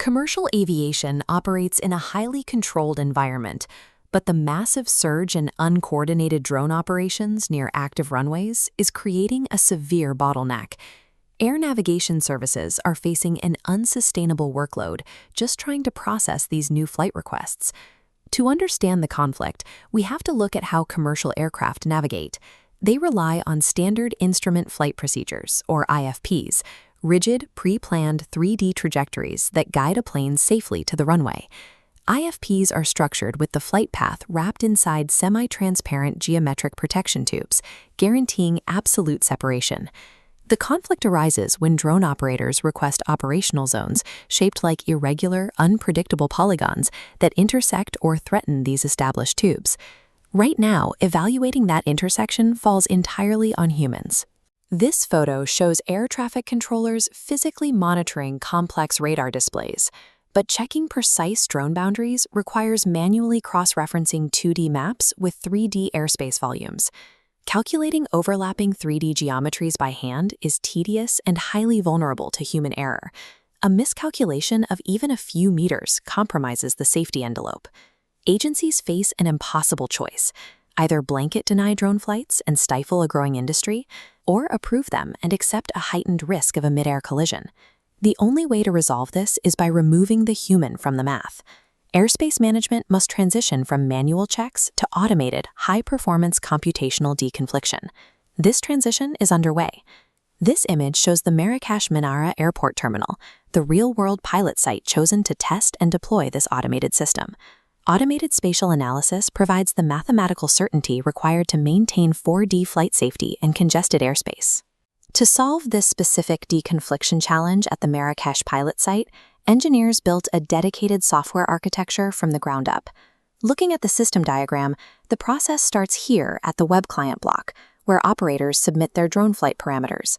Commercial aviation operates in a highly controlled environment, but the massive surge in uncoordinated drone operations near active runways is creating a severe bottleneck. Air navigation services are facing an unsustainable workload just trying to process these new flight requests. To understand the conflict, we have to look at how commercial aircraft navigate. They rely on Standard Instrument Flight Procedures, or IFPs, rigid, pre-planned 3D trajectories that guide a plane safely to the runway. IFPs are structured with the flight path wrapped inside semi-transparent geometric protection tubes, guaranteeing absolute separation. The conflict arises when drone operators request operational zones shaped like irregular, unpredictable polygons that intersect or threaten these established tubes. Right now, evaluating that intersection falls entirely on humans. This photo shows air traffic controllers physically monitoring complex radar displays, but checking precise drone boundaries requires manually cross-referencing 2D maps with 3D airspace volumes. Calculating overlapping 3D geometries by hand is tedious and highly vulnerable to human error. A miscalculation of even a few meters compromises the safety envelope. Agencies face an impossible choice: either blanket deny drone flights and stifle a growing industry, or approve them and accept a heightened risk of a mid-air collision. The only way to resolve this is by removing the human from the math. Airspace management must transition from manual checks to automated, high-performance computational deconfliction. This transition is underway. This image shows the Marrakesh Menara Airport Terminal, the real-world pilot site chosen to test and deploy this automated system. Automated spatial analysis provides the mathematical certainty required to maintain 4D flight safety in congested airspace. To solve this specific deconfliction challenge at the Marrakesh pilot site, engineers built a dedicated software architecture from the ground up. Looking at the system diagram, the process starts here at the web client block, where operators submit their drone flight parameters.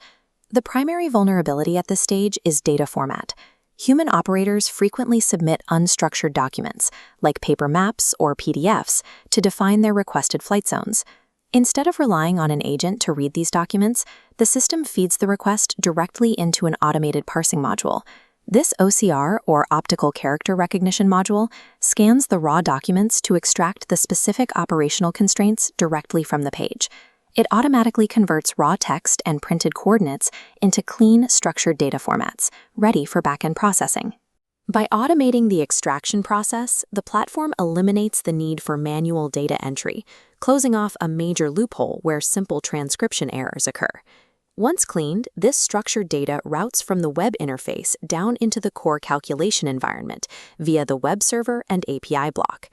The primary vulnerability at this stage is data format. Human operators frequently submit unstructured documents, like paper maps or PDFs, to define their requested flight zones. Instead of relying on an agent to read these documents, the system feeds the request directly into an automated parsing module. This OCR, or Optical Character Recognition module, scans the raw documents to extract the specific operational constraints directly from the page. It automatically converts raw text and printed coordinates into clean, structured data formats, ready for back-end processing. By automating the extraction process, the platform eliminates the need for manual data entry, closing off a major loophole where simple transcription errors occur. Once cleaned, this structured data routes from the web interface down into the core calculation environment via the web server and API block.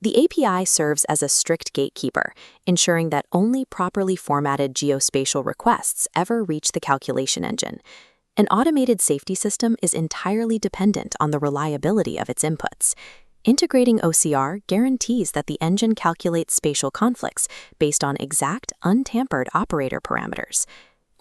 The API serves as a strict gatekeeper, ensuring that only properly formatted geospatial requests ever reach the calculation engine. An automated safety system is entirely dependent on the reliability of its inputs. Integrating OCR guarantees that the engine calculates spatial conflicts based on exact, untampered operator parameters.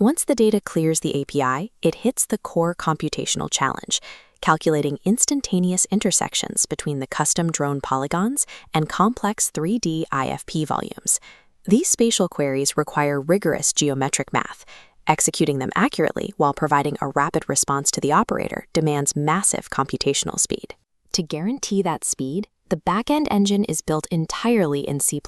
Once the data clears the API, it hits the core computational challenge, calculating instantaneous intersections between the custom drone polygons and complex 3D IFP volumes. These spatial queries require rigorous geometric math. Executing them accurately while providing a rapid response to the operator demands massive computational speed. To guarantee that speed, the back-end engine is built entirely in C++,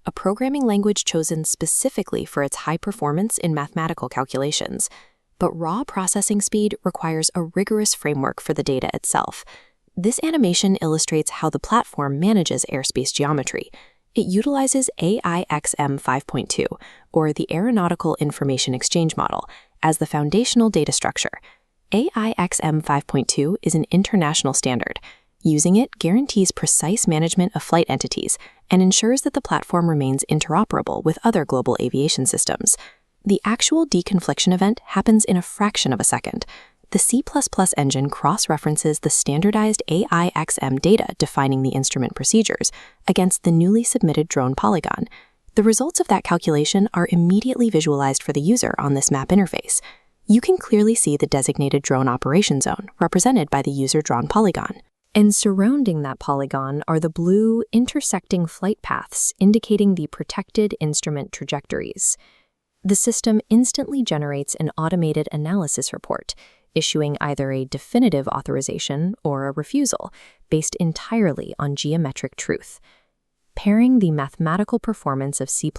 a programming language chosen specifically for its high performance in mathematical calculations. But raw processing speed requires a rigorous framework for the data itself. This animation illustrates how the platform manages airspace geometry. It utilizes AIXM 5.2, or the Aeronautical Information Exchange Model, as the foundational data structure. AIXM 5.2 is an international standard. Using it guarantees precise management of flight entities and ensures that the platform remains interoperable with other global aviation systems. The actual deconfliction event happens in a fraction of a second. The C++ engine cross-references the standardized AIXM data defining the instrument procedures against the newly submitted drone polygon. The results of that calculation are immediately visualized for the user on this map interface. You can clearly see the designated drone operation zone, represented by the user-drawn polygon. And surrounding that polygon are the blue, intersecting flight paths indicating the protected instrument trajectories. The system instantly generates an automated analysis report, issuing either a definitive authorization or a refusal, based entirely on geometric truth. Pairing the mathematical performance of C++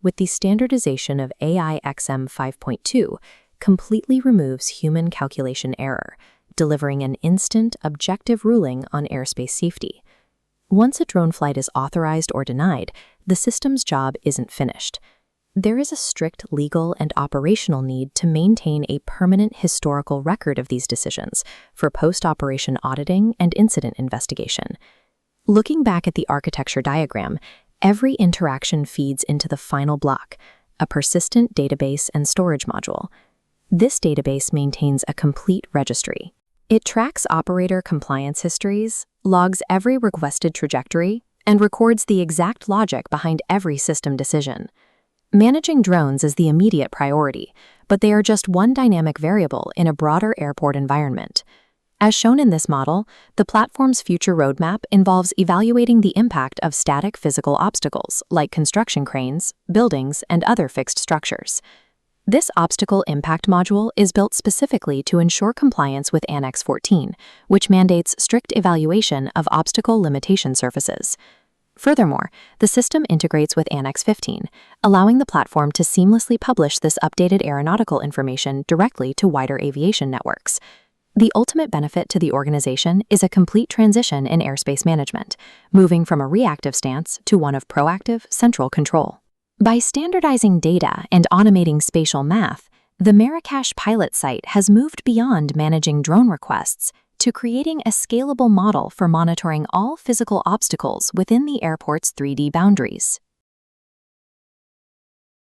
with the standardization of AIXM 5.2 completely removes human calculation error, delivering an instant, objective ruling on airspace safety. Once a drone flight is authorized or denied, the system's job isn't finished. There is a strict legal and operational need to maintain a permanent historical record of these decisions for post-operation auditing and incident investigation. Looking back at the architecture diagram, every interaction feeds into the final block, a persistent database and storage module. This database maintains a complete registry. It tracks operator compliance histories, logs every requested trajectory, and records the exact logic behind every system decision. Managing drones is the immediate priority, but they are just one dynamic variable in a broader airport environment. As shown in this model, the platform's future roadmap involves evaluating the impact of static physical obstacles like construction cranes, buildings, and other fixed structures. This obstacle impact module is built specifically to ensure compliance with Annex 14, which mandates strict evaluation of obstacle limitation surfaces. Furthermore, the system integrates with Annex 15, allowing the platform to seamlessly publish this updated aeronautical information directly to wider aviation networks. The ultimate benefit to the organization is a complete transition in airspace management, moving from a reactive stance to one of proactive, central control. By standardizing data and automating spatial math, the Marrakesh pilot site has moved beyond managing drone requests to creating a scalable model for monitoring all physical obstacles within the airport's 3D boundaries.